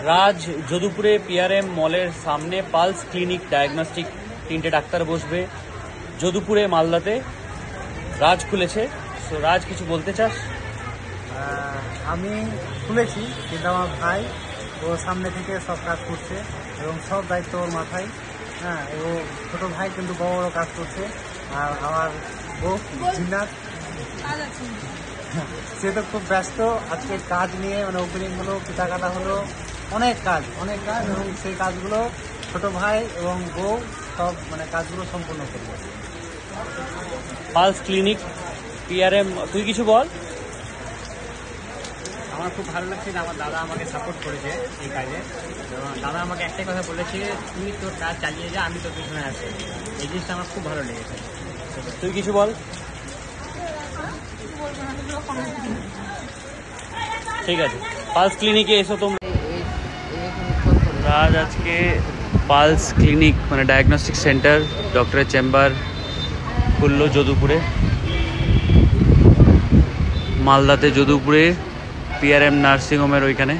রাজ যদুপুরে PRM মলের সামনে pulse clinic diagnostic 3টে ডাক্তার বসবে যদুপুরে মালদাতে। রাজ খুলেছে, সো রাজ কিছু বলতে চাস? আমি খুলেছি, কিন্তু আমার ভাই ও সামনে থেকে সব কাজ করছে এবং সব দায়িত্ব ওর মাথায়। হ্যাঁ, ও ছোটো ভাই কিন্তু বড় বড় কাজ করছে। আর আমার বউ জিনাত, সে তো খুব ব্যস্ত আজকে কাজ নিয়ে, মানে ওপেনিং হলো, পিঠা কাটা হলো, অনেক কাজ এবং সেই কাজগুলো ছোটো ভাই এবং বউ সব মানে কাজগুলো সম্পূর্ণ করবে। পালস ক্লিনিক পিআরএম, তুই কিছু বল। আমার খুব ভালো লাগছে যে আমার দাদা আমাকে সাপোর্ট করেছে এই কাজে। এবং দাদা আমাকে একটাই কথা বলেছে, তুই তোর কাজ চালিয়ে যা, আমি তোর পিছনে আছি। এই জিনিসটা আমার খুব ভালো লেগেছে। তুই কিছু বল। ঠিক আছে, পালস ক্লিনিকে এসো তোমরা। রাজ আজকে পালস ক্লিনিক মানে ডায়াগনস্টিক সেন্টার ডক্টরের চেম্বার খুললো যদুপুরে, মালদাতে যদুপুরে পিআরএম নার্সিংহোমের ওইখানে।